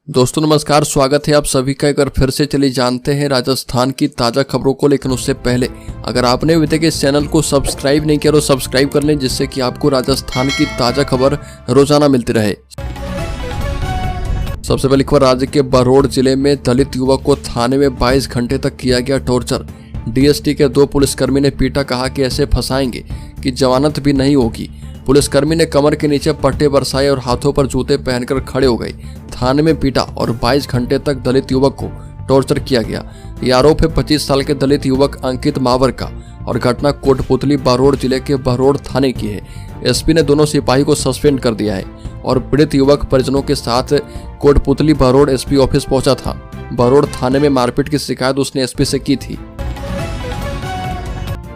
दोस्तों नमस्कार, स्वागत है आप सभी का। एक बार फिर से चलिए जानते हैं राजस्थान की ताज़ा खबरों को। लेकिन उससे पहले अगर आपने अभी तक इस चैनल को सब्सक्राइब नहीं किया तो सब्सक्राइब कर लें, जिससे कि आपको राजस्थान की ताज़ा खबर रोजाना मिलती रहे। सबसे पहले खबर, राज्य के बहरोड जिले में दलित युवक को थाने में 22 घंटे तक किया गया टॉर्चर। डीएसटी के 2 पुलिसकर्मी ने पीटा, कहा कि ऐसे फंसाएंगे कि जमानत भी नहीं होगी। पुलिसकर्मी ने कमर के नीचे पट्टे बरसाए और हाथों पर जूते पहनकर खड़े हो गए। थाने में पीटा और 22 घंटे तक दलित युवक को टॉर्चर किया गया। ये आरोप है 25 साल के दलित युवक अंकित मावर का और घटना कोटपुतली बहरोड जिले के बहरोड थाने की है। एसपी ने दोनों सिपाही को सस्पेंड कर दिया है और पीड़ित युवक परिजनों के साथ कोटपुतली बहरोड एसपी ऑफिस पहुंचा था। बहरोड थाने में मारपीट की शिकायत उसने एसपी से की थी।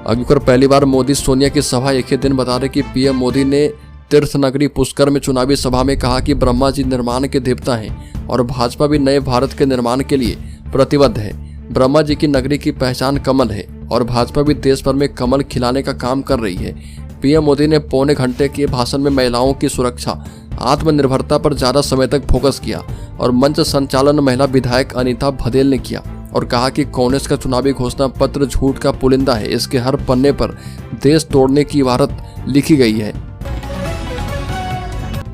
अगली खबर, पहली बार मोदी सोनिया की सभा एक ही दिन। बता रहे कि पीएम मोदी ने तीर्थ नगरी पुष्कर में चुनावी सभा में कहा कि ब्रह्मा जी निर्माण के देवता हैं और भाजपा भी नए भारत के निर्माण के लिए प्रतिबद्ध है। ब्रह्मा जी की नगरी की पहचान कमल है और भाजपा भी देश भर में कमल खिलाने का काम कर रही है। पीएम मोदी ने पौने घंटे के भाषण में महिलाओं की सुरक्षा, आत्मनिर्भरता पर ज्यादा समय तक फोकस किया और मंच संचालन महिला विधायक अनीता भदेल ने किया और कहा कि कांग्रेस का चुनावी घोषणा पत्र झूठ का पुलिंदा है। इसके हर पन्ने पर देश तोड़ने की इबारत लिखी गई है।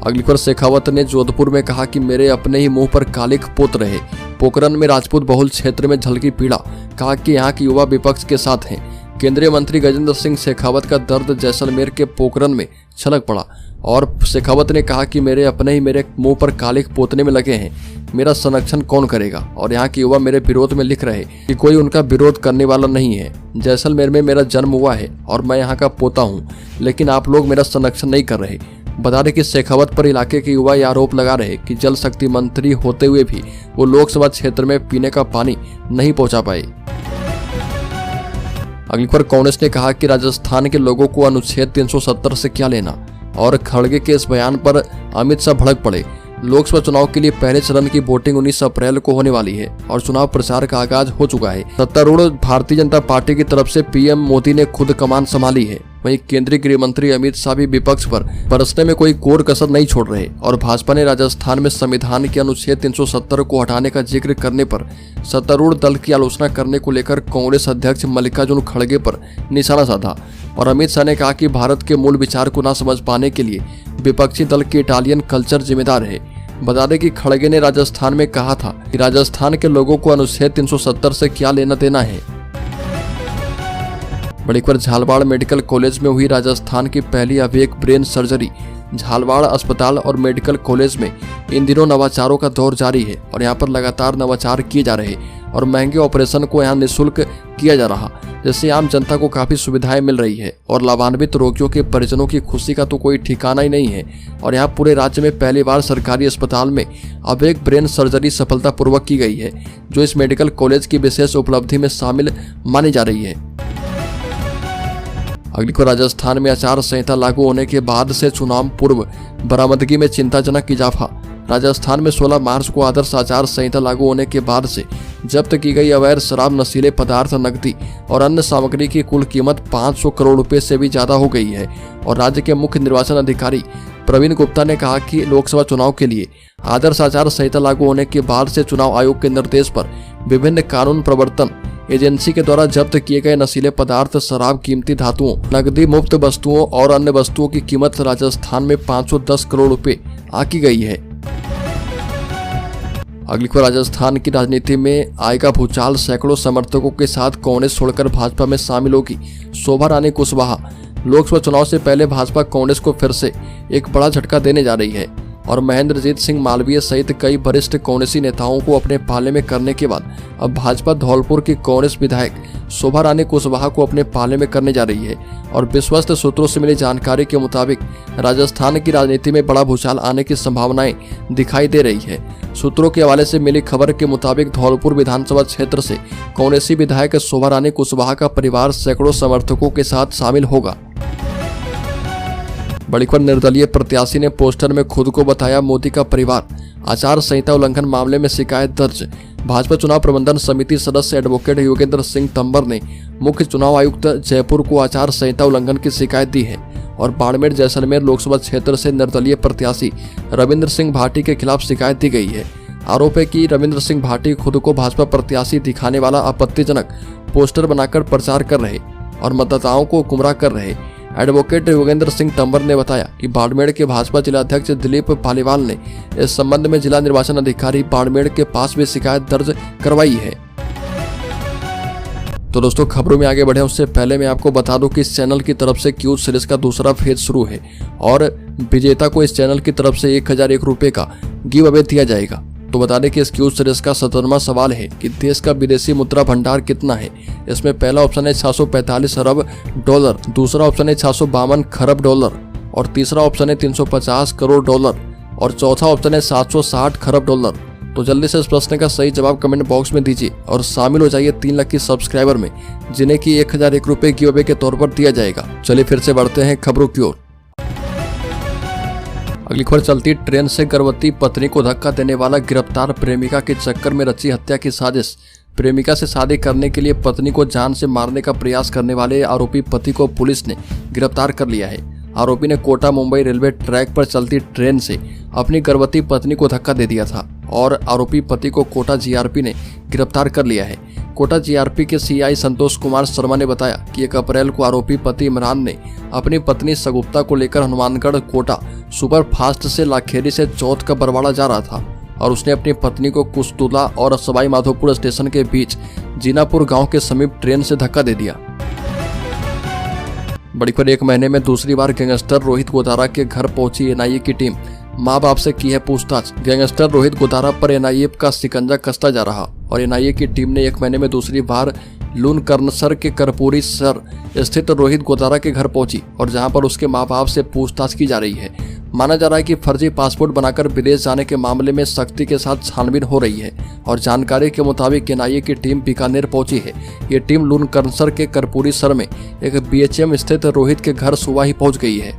अगली खबर, शेखावत ने जोधपुर में कहा कि मेरे अपने ही मुंह पर कालिक पोत रहे। पोखरण में राजपूत बहुल क्षेत्र में झलकी पीड़ा, कहा कि यहाँ के युवा विपक्ष के साथ हैं। केंद्रीय मंत्री गजेंद्र सिंह शेखावत का दर्द जैसलमेर के पोखरण में छलक पड़ा और शेखावत ने कहा कि मेरे अपने ही मेरे मुंह पर कालिक पोतने में लगे हैं, मेरा संरक्षण कौन करेगा। और यहाँ के युवा मेरे विरोध में लिख रहे कि कोई उनका विरोध करने वाला नहीं है। जैसलमेर में मेरा जन्म हुआ है और मैं यहाँ का पोता हूँ, लेकिन आप लोग मेरा संरक्षण नहीं कर रहे। बता दें कि शेखावत पर इलाके के युवा यह आरोप लगा रहे कि जल शक्ति मंत्री होते हुए भी वो लोकसभा क्षेत्र में पीने का पानी नहीं पहुंचा पाए। अगली खबर, कांग्रेस ने कहा कि राजस्थान के लोगों को अनुच्छेद 370 से क्या लेना और खड़गे के इस बयान पर अमित शाह भड़क पड़े। लोकसभा चुनाव के लिए पहले चरण की वोटिंग 19 अप्रैल को होने वाली है और चुनाव प्रचार का आगाज हो चुका है। सत्तारूढ़ भारतीय जनता पार्टी की तरफ से पीएम मोदी ने खुद कमान संभाली है। वहीं केंद्रीय गृह मंत्री अमित शाह भी विपक्ष पर बरसने में कोई कोर कसर नहीं छोड़ रहे और भाजपा ने राजस्थान में संविधान के अनुच्छेद 370 को हटाने का जिक्र करने पर सत्तारूढ़ दल की आलोचना करने को लेकर कांग्रेस अध्यक्ष मल्लिकार्जुन खड़गे पर निशाना साधा। और अमित शाह ने कहा कि भारत के मूल विचार को न समझ पाने के लिए विपक्षी दल के इटालियन कल्चर जिम्मेदार है। बता दें कि खड़गे ने राजस्थान में कहा था कि राजस्थान के लोगों को अनुच्छेद 370 से क्या लेना देना है। बड़ी खबर, झालवाड़ मेडिकल कॉलेज में हुई राजस्थान की पहली अवेक ब्रेन सर्जरी। झालवाड़ अस्पताल और मेडिकल कॉलेज में इन दिनों नवाचारों का दौर जारी है और यहाँ पर लगातार नवाचार किए जा रहे और महंगे ऑपरेशन को यहाँ निःशुल्क किया जा रहा, जिससे आम जनता को काफी सुविधाएं मिल रही है और लाभान्वित रोगियों के परिजनों की खुशी का तो कोई ठिकाना ही नहीं है। और यहाँ पूरे राज्य में पहली बार सरकारी अस्पताल में अवेक ब्रेन सर्जरी सफलतापूर्वक की गई है, जो इस मेडिकल कॉलेज की विशेष उपलब्धि में शामिल मानी जा रही है। अगली को, राजस्थान में आचार संहिता लागू होने के बाद से चुनाव पूर्व बरामदगी में चिंताजनक इजाफा। राजस्थान में 16 मार्च को आदर्श आचार संहिता लागू होने के बाद से जब्त की गई अवैध शराब, नशीले पदार्थ, नकदी और अन्य सामग्री की कुल कीमत 500 करोड़ रुपए से भी ज्यादा हो गई है। और राज्य के मुख्य निर्वाचन अधिकारी प्रवीण गुप्ता ने कहा कि लोकसभा चुनाव के लिए आदर्श आचार संहिता लागू होने के बाद से चुनाव आयोग के निर्देश पर विभिन्न कानून प्रवर्तन एजेंसी के द्वारा जब्त किए गए नशीले पदार्थ, शराब, कीमती धातुओं, नकदी, मुफ्त वस्तुओं और अन्य वस्तुओं की कीमत राजस्थान में 510 करोड़ रुपए आकी गई है। अगली खबर, राजस्थान की राजनीति में आएगा भूचाल। सैकड़ों समर्थकों के साथ कांग्रेस छोड़कर भाजपा में शामिल होगी शोभा रानी कुशवाहा। लोकसभा चुनाव से पहले भाजपा कांग्रेस को फिर से एक बड़ा झटका देने जा रही है और महेंद्रजीत सिंह मालवीय सहित कई वरिष्ठ कांग्रेसी नेताओं को अपने पाले में करने के बाद अब भाजपा धौलपुर की कांग्रेस विधायक शोभा रानी कुशवाहा को अपने पाले में करने जा रही है। और विश्वस्त सूत्रों से मिली जानकारी के मुताबिक राजस्थान की राजनीति में बड़ा भूचाल आने की संभावनाएं दिखाई दे रही है। सूत्रों के हवाले से मिली खबर के मुताबिक धौलपुर विधानसभा क्षेत्र से कांग्रेसी विधायक शोभा रानी कुशवाहा का परिवार सैकड़ों समर्थकों के साथ शामिल होगा। बड़ी खबर, निर्दलीय प्रत्याशी ने पोस्टर में खुद को बताया मोदी का परिवार। आचार संहिता उल्लंघन मामले में शिकायत दर्ज। भाजपा चुनाव प्रबंधन समिति सदस्य एडवोकेट योगेंद्र सिंह तंवर ने मुख्य चुनाव आयुक्त जयपुर को आचार संहिता उल्लंघन की शिकायत दी है और बाड़मेर जैसलमेर लोकसभा क्षेत्र से निर्दलीय प्रत्याशी रविंद्र सिंह भाटी के खिलाफ शिकायत दी गई है। आरोप है कि रविंद्र सिंह भाटी खुद को भाजपा प्रत्याशी दिखाने वाला आपत्तिजनक पोस्टर बनाकर प्रचार कर रहे और मतदाताओं को गुमराह कर रहे। एडवोकेट योगेंद्र सिंह तंवर ने बताया कि बाड़मेर के भाजपा जिलाध्यक्ष दिलीप पालीवाल ने इस संबंध में जिला निर्वाचन अधिकारी बाड़मेर के पास भी शिकायत दर्ज करवाई है। तो दोस्तों, खबरों में आगे बढ़े उससे पहले मैं आपको बता दूं कि इस चैनल की तरफ से क्यूज सीरीज का दूसरा फेज शुरू है और विजेता को इस चैनल की तरफ से 1001 रुपये का गिव अवे दिया जाएगा। तो बता दें कि इस क्यूज सीरीज का 17वां सवाल है कि देश का विदेशी मुद्रा भंडार कितना है। इसमें पहला ऑप्शन है 645 अरब डॉलर, दूसरा ऑप्शन है 652 खरब डॉलर और तीसरा ऑप्शन है 350 करोड़ डॉलर और चौथा ऑप्शन है 760 खरब डॉलर। तो जल्दी से इस प्रश्न का सही जवाब कमेंट बॉक्स में दीजिए और शामिल हो जाइए 3 लाख की सब्सक्राइबर में, जिन्हें की 1001 रुपये गिव अवे के तौर पर दिया जाएगा। चलिए फिर से बढ़ते हैं खबरों की ओर। अगली खबर चलती ट्रेन से गर्भवती पत्नी को धक्का देने वाला गिरफ्तार, प्रेमिका के चक्कर में रची हत्या की साजिश। प्रेमिका से शादी करने के लिए पत्नी को जान से मारने का प्रयास करने वाले आरोपी पति को पुलिस ने गिरफ्तार कर लिया है। आरोपी ने कोटा मुंबई रेलवे ट्रैक पर चलती ट्रेन से अपनी गर्भवती पत्नी को धक्का दे दिया था और आरोपी पति को कोटा जीआरपी ने गिरफ्तार कर लिया है। कोटा जीआरपी के सीआई संतोष कुमार शर्मा ने बताया कि 1 अप्रैल को आरोपी पति इमरान ने अपनी पत्नी सगुप्ता को लेकर हनुमानगढ़ कोटा सुपर फास्ट से लाखेरी से चौथ का बरवाड़ा जा रहा था और उसने अपनी पत्नी को कुस्तुला और सवाई माधोपुर स्टेशन के बीच जीनापुर गांव के समीप ट्रेन से धक्का दे दिया। बड़ी खबर, 1 महीने में दूसरी बार गैंगस्टर रोहित गोदारा के घर पहुंची एनआईए की टीम, मां बाप से की है पूछताछ। गैंगस्टर रोहित गोदारा पर एनआईए का शिकंजा कसता जा रहा और एनआईए की टीम ने 1 महीने में दूसरी बार लूनकरनसर के कर्पूरी सर स्थित रोहित गोदारा के घर पहुंची और जहां पर उसके मां बाप से पूछताछ की जा रही है। माना जा रहा है कि फर्जी पासपोर्ट बनाकर विदेश जाने के मामले में सख्ती के साथ छानबीन हो रही है और जानकारी के मुताबिक एनआईए की टीम बीकानेर पहुंची है। ये टीम लूनकरनसर के कर्पूरी सर में एक बीएचएम स्थित रोहित के घर सुबह ही पहुंच गई है।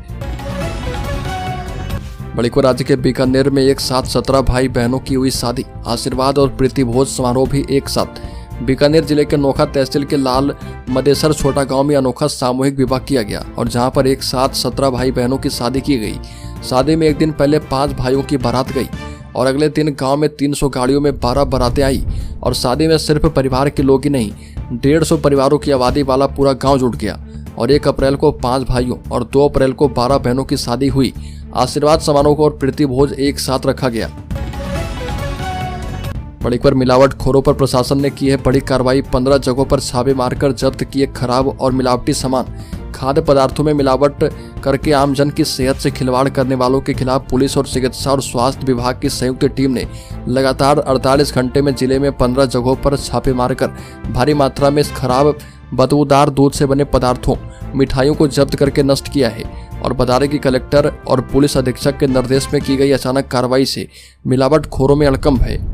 बड़ी खबर, राज्य के बीकानेर में एक साथ 17 भाई बहनों की हुई शादी, आशीर्वाद और प्रीति भोज समारोह भी एक साथ। बीकानेर जिले के नोखा तहसील के लाल मदेसर छोटा गांव में अनोखा सामूहिक विवाह किया गया और जहां पर एक साथ 17 भाई बहनों की शादी की गई। शादी में एक दिन पहले 5 भाइयों की बारात गई और अगले दिन गांव में 300 गाड़ियों में 12 बारातें आई और शादी में सिर्फ परिवार के लोग ही नहीं, 150 परिवारों की आबादी वाला पूरा गाँव जुट गया और 1 अप्रैल को 5 भाइयों और 2 अप्रैल को 12 बहनों की शादी हुई। आशीर्वाद समारोह और प्रीति भोज एक साथ रखा गया। बड़ी खबर, मिलावटखोरों पर प्रशासन ने की है बड़ी कार्रवाई, 15 जगहों पर छापे मारकर जब्त किए खराब और मिलावटी सामान। खाद्य पदार्थों में मिलावट करके आमजन की सेहत से खिलवाड़ करने वालों के खिलाफ पुलिस और चिकित्सा और स्वास्थ्य विभाग की संयुक्त टीम ने लगातार 48 घंटे में जिले में 15 जगहों पर छापे मारकर भारी मात्रा में खराब बदबूदार दूध से बने पदार्थों, मिठाइयों को जब्त करके नष्ट किया है और बता दें कि कलेक्टर और पुलिस अधीक्षक के निर्देश में की गई अचानक कार्रवाई से मिलावटखोरों में हड़कंप है।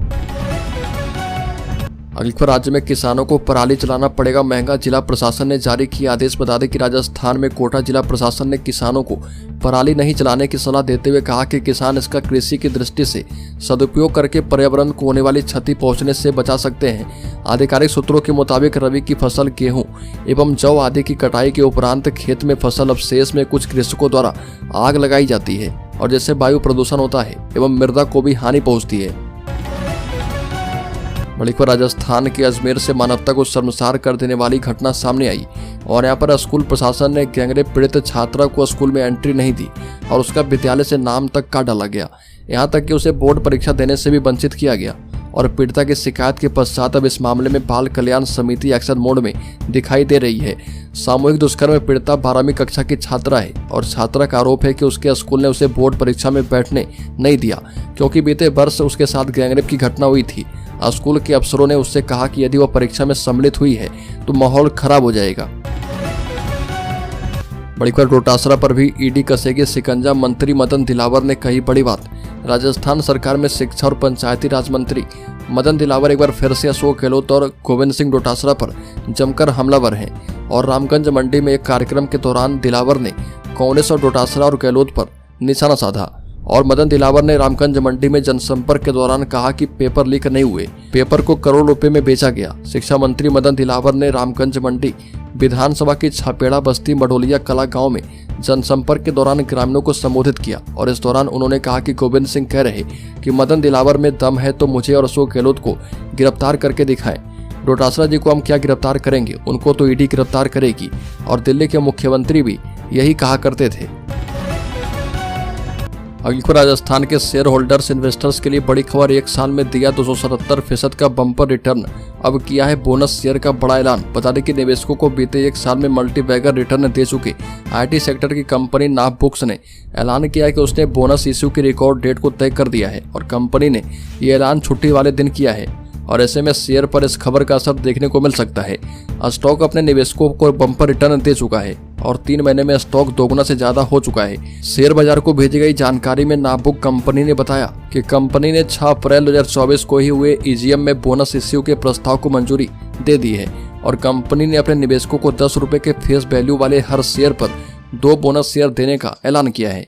अगली खबर, राज्य में किसानों को पराली चलाना पड़ेगा महंगा, जिला प्रशासन ने जारी किया आदेश। बता दें कि राजस्थान में कोटा जिला प्रशासन ने किसानों को पराली नहीं चलाने की सलाह देते हुए कहा कि किसान इसका कृषि की दृष्टि से सदुपयोग करके पर्यावरण को होने वाली क्षति पहुंचने से बचा सकते हैं। आधिकारिक सूत्रों के मुताबिक रबी की फसल गेहूं एवं जौ आदि की कटाई के उपरांत खेत में फसल अवशेष में कुछ कृषकों द्वारा आग लगाई जाती है और जिससे वायु प्रदूषण होता है एवं मृदा को भी हानि पहुँचती है। बड़ी खबर, राजस्थान के अजमेर से मानवता को शर्मसार कर देने वाली घटना सामने आई और यहाँ पर स्कूल प्रशासन ने गैंगरेप पीड़ित छात्रा को स्कूल में एंट्री नहीं दी और उसका विद्यालय से नाम तक काट डाला गया। यहाँ तक कि उसे बोर्ड परीक्षा देने से भी वंचित किया गया और पीड़िता की शिकायत के पश्चात अब इस मामले में बाल कल्याण समिति एक्शन मोड में दिखाई दे रही है। सामूहिक दुष्कर्म में पीड़िता 12वीं कक्षा की छात्रा है और छात्रा का आरोप है कि उसके स्कूल ने उसे बोर्ड परीक्षा में बैठने नहीं दिया क्योंकि बीते वर्ष उसके साथ गैंगरेप की घटना हुई थी। स्कूल के अफसरों ने उससे कहा कि यदि वह परीक्षा में सम्मिलित हुई है तो माहौल खराब हो जाएगा। बड़ी खबर, डोटासरा पर भी ईडी कसेगी शिकंजा, मंत्री मदन दिलावर ने कही बड़ी बात। राजस्थान सरकार में शिक्षा और पंचायती राज मंत्री मदन दिलावर एक बार फिर से अशोक गहलोत और गोविंद सिंह डोटासरा पर जमकर हमलावर हैं और रामगंज मंडी में एक कार्यक्रम के दौरान दिलावर ने कांग्रेस और डोटासरा और गहलोत पर निशाना साधा। और मदन दिलावर ने रामगंज मंडी में जनसंपर्क के दौरान कहा कि पेपर लीक नहीं हुए, पेपर को करोड़ रुपए में बेचा गया। शिक्षा मंत्री मदन दिलावर ने रामगंज मंडी विधानसभा की छापेड़ा बस्ती मडोलिया कला गांव में जनसंपर्क के दौरान ग्रामीणों को संबोधित किया और इस दौरान उन्होंने कहा कि गोविंद सिंह कह रहे कि मदन दिलावर में दम है तो मुझे और अशोक गहलोत को गिरफ्तार करके दिखाएं। डोटासरा जी को हम क्या गिरफ्तार करेंगे, उनको तो ईडी गिरफ्तार करेगी। और दिल्ली के मुख्यमंत्री भी यही कहा करते थे। अगली खबर, राजस्थान के शेयर होल्डर्स इन्वेस्टर्स के लिए बड़ी खबर। एक साल में दिया 277% का बम्पर रिटर्न, अब किया है बोनस शेयर का बड़ा ऐलान। बता दें कि निवेशकों को बीते एक साल में मल्टीबैगर रिटर्न दे चुके आईटी सेक्टर की कंपनी नाभ बुक्स ने ऐलान किया है कि उसने बोनस इश्यू की रिकॉर्ड डेट को तय कर दिया है और कंपनी ने ये ऐलान छुट्टी वाले दिन किया है और ऐसे में शेयर पर इस खबर का असर देखने को मिल सकता है। स्टॉक अपने निवेशकों को बम्पर रिटर्न दे चुका है और 3 महीने में स्टॉक दोगुना से ज्यादा हो चुका है। शेयर बाजार को भेजी गई जानकारी में नाबुक कंपनी ने बताया कि कंपनी ने 6 अप्रैल 2024 को ही हुए ईजीएम में बोनस इश्यू के प्रस्ताव को मंजूरी दे दी है और कंपनी ने अपने निवेशकों को 10 रुपए के फेस वैल्यू वाले हर शेयर पर 2 बोनस शेयर देने का ऐलान किया है।